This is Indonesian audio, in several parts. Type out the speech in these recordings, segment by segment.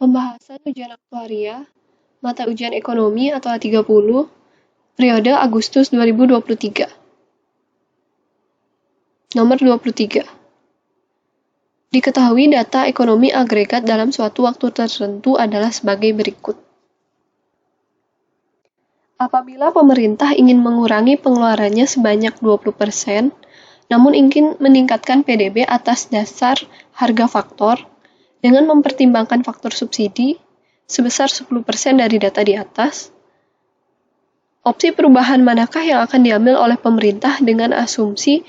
Pembahasan ujian aktuaria, mata ujian ekonomi atau A30, periode Agustus 2023. Nomor 23. Diketahui data ekonomi agregat dalam suatu waktu tertentu adalah sebagai berikut. Apabila pemerintah ingin mengurangi pengeluarannya sebanyak 20%, namun ingin meningkatkan PDB atas dasar harga faktor, dengan mempertimbangkan faktor subsidi sebesar 10% dari data di atas, opsi perubahan manakah yang akan diambil oleh pemerintah dengan asumsi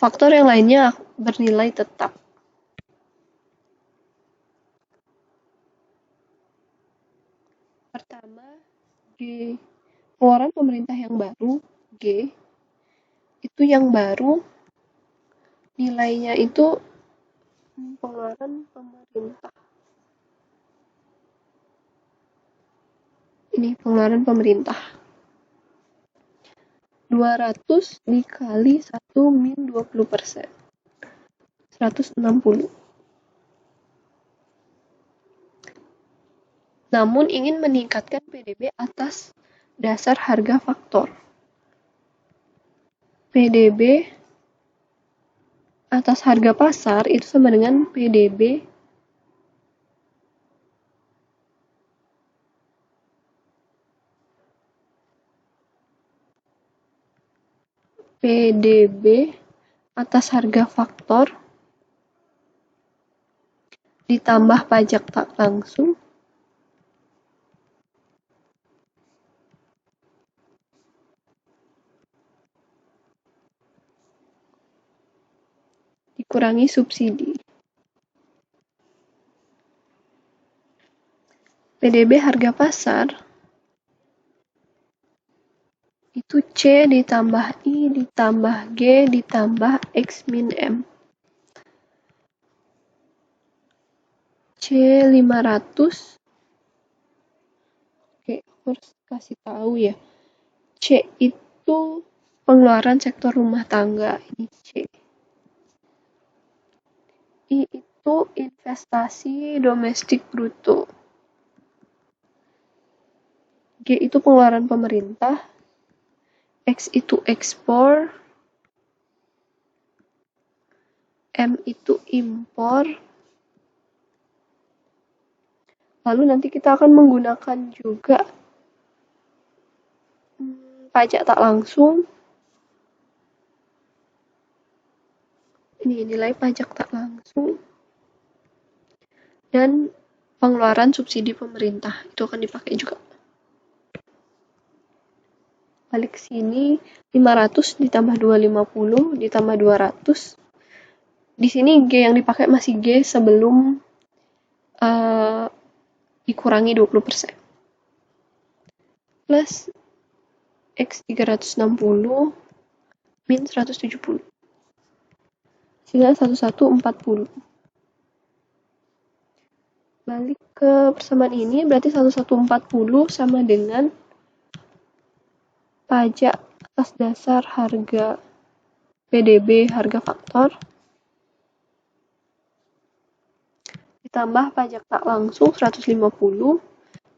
faktor yang lainnya bernilai tetap? Pertama, G. Pengeluaran pemerintah yang baru, G. Itu yang baru, nilainya itu pengeluaran pemerintah. Ini pengeluaran pemerintah. 200 dikali 1 min 20%. 160. Namun ingin meningkatkan PDB atas dasar harga faktor. PDB atas harga pasar itu sama dengan PDB atas harga faktor ditambah pajak tak langsung dikurangi subsidi. PDB harga pasar itu C ditambah I ditambah G ditambah X min M. C 500. Oke, harus kasih tahu ya. C itu pengeluaran sektor rumah tangga, ini C. I itu investasi domestik bruto. G itu pengeluaran pemerintah. X itu ekspor. M itu impor. Lalu nanti kita akan menggunakan juga pajak tak langsung. Ini nilai pajak tak langsung. Dan pengeluaran subsidi pemerintah. Itu akan dipakai juga. Balik ke sini, 500 ditambah 250 ditambah 200. Di sini G yang dipakai masih G sebelum dikurangi 20%. Plus X 360 min 170. Sehingga 1140. Balik ke persamaan ini, berarti 1140 sama dengan pajak atas dasar harga PDB harga faktor ditambah pajak tak langsung 150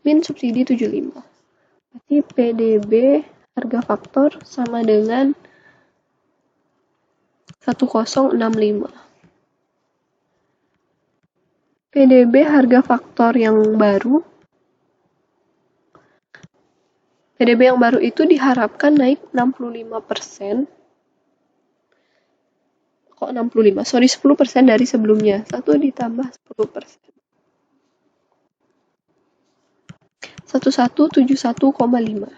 min subsidi 75. Berarti PDB harga faktor sama dengan 1065. PDB harga faktor yang baru. PDB yang baru itu diharapkan naik 65%. Kok 65? Sorry, 10% dari sebelumnya. 1 ditambah 10%. 1171,5.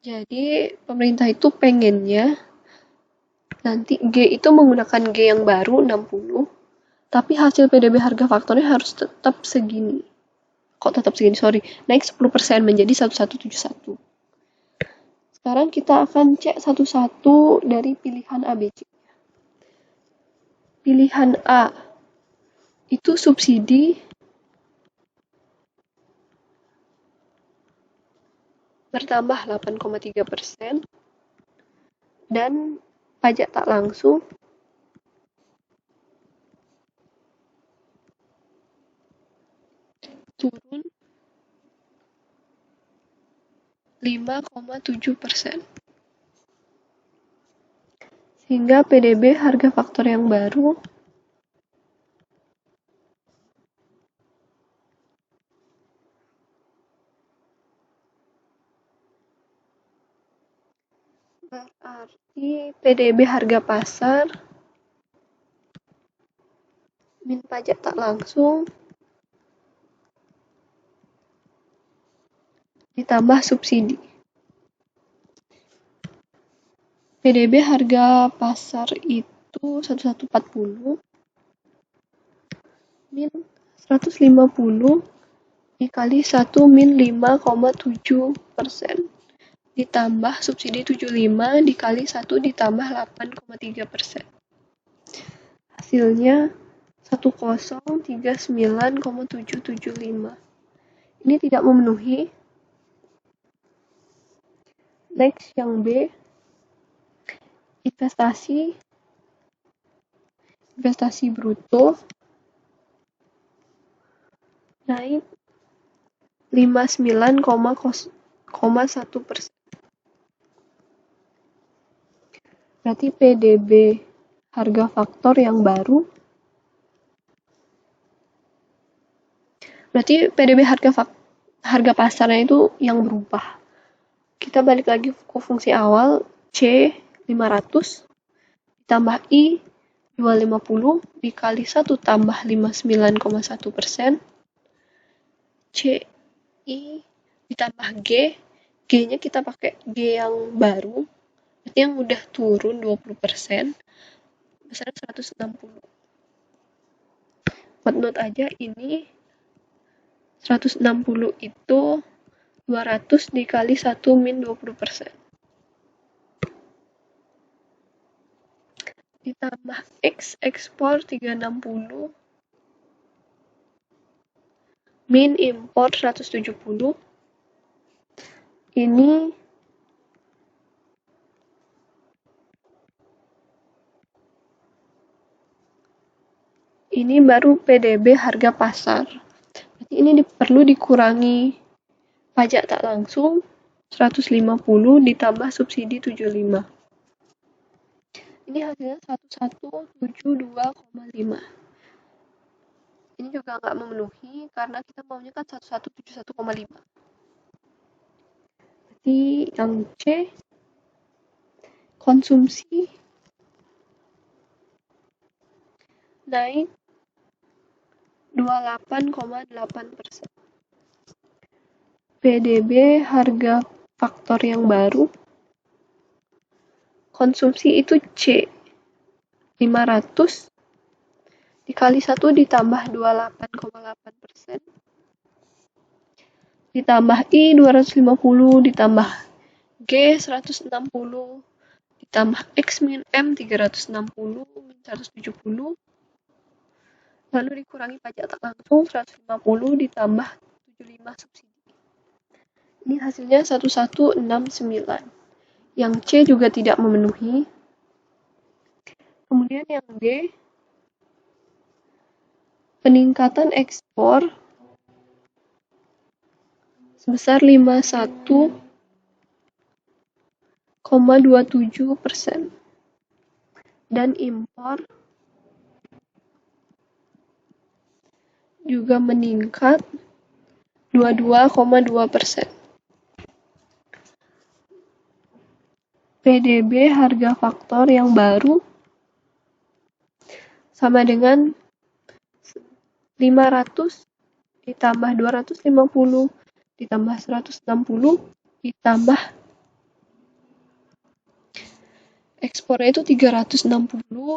Jadi, pemerintah itu pengennya nanti G itu menggunakan G yang baru 60, tapi hasil PDB harga faktornya harus tetap segini. Kok tetap segini? Sorry, naik 10% menjadi 1171. Sekarang kita akan cek satu-satu dari pilihan ABC. Pilihan A itu subsidi bertambah 8,3% dan pajak tak langsung turun 5,7%. Sehingga PDB harga faktor yang baru berarti PDB harga pasar min pajak tak langsung ditambah subsidi. PDB harga pasar itu 1140 min 150 dikali 1 min 5,7% ditambah subsidi 75 dikali 1 ditambah 8,3%. Hasilnya 1039,775. Ini tidak memenuhi. Next yang B, investasi bruto naik 59,1%. Berarti PDB harga faktor yang baru. Berarti PDB harga pasarnya itu yang berubah. Kita balik lagi ke fungsi awal, C 500 ditambah I 250 dikali 1 tambah 59,1%. C I ditambah G, G-nya kita pakai G yang baru, berarti yang udah turun 20%, besar 160. Buat note aja, ini 160 itu 200 dikali 1 min 20%. Ditambah X ekspor 360 min impor 170. Ini baru PDB harga pasar. Berarti ini perlu dikurangi pajak tak langsung 150 ditambah subsidi 75. Ini hasilnya 1172,5. Ini juga nggak memenuhi karena kita maunya kan 1171,5. Berarti yang C, konsumsi naik 28,8%. PDB harga faktor yang baru, konsumsi itu C 500 dikali 1 ditambah 28,8% ditambah I 250 ditambah G 160 ditambah X min M 360 min 170 lalu dikurangi pajak tak langsung 150 ditambah 75 subsidi. Ini hasilnya 1169. Yang C juga tidak memenuhi. Kemudian yang D, peningkatan ekspor sebesar 51,27% dan impor juga meningkat 22,2%. PDB harga faktor yang baru sama dengan 500 ditambah 250 ditambah 160 ditambah ekspornya itu 360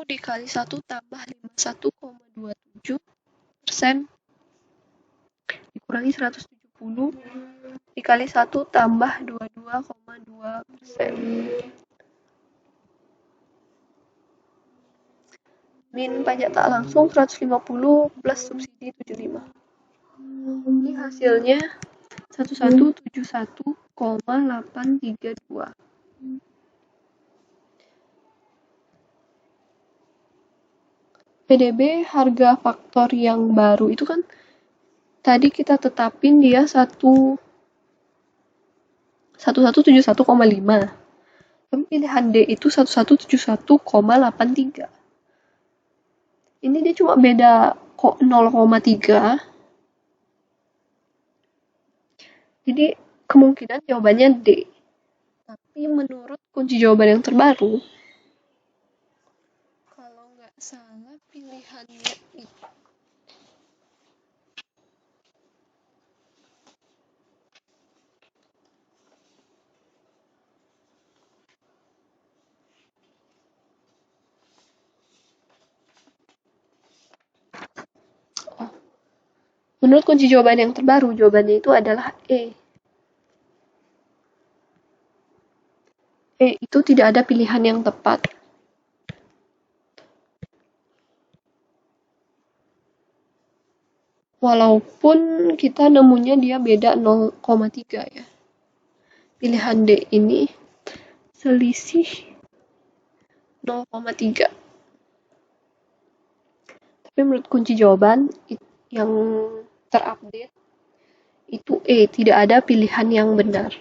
dikali 1 tambah 51,27% dikurangi 170 dikali 1 tambah 22,2%. Min pajak tak langsung 150 plus subsidi 75. Ini hasilnya 1171,832. PDB harga faktor yang baru itu kan tadi kita tetapin dia 1171,5. Tapi pilihan D itu 1171,83. Ini dia cuma beda kok 0,3. Jadi kemungkinan jawabannya D. Tapi menurut kunci jawaban yang terbaru, kalau nggak salah pilihannya itu menurut kunci jawaban yang terbaru, jawabannya itu adalah E. E itu tidak ada pilihan yang tepat. Walaupun kita nemunya dia beda 0,3 ya. Pilihan D ini selisih 0,3. Tapi menurut kunci jawaban yang terupdate itu E, tidak ada pilihan yang benar.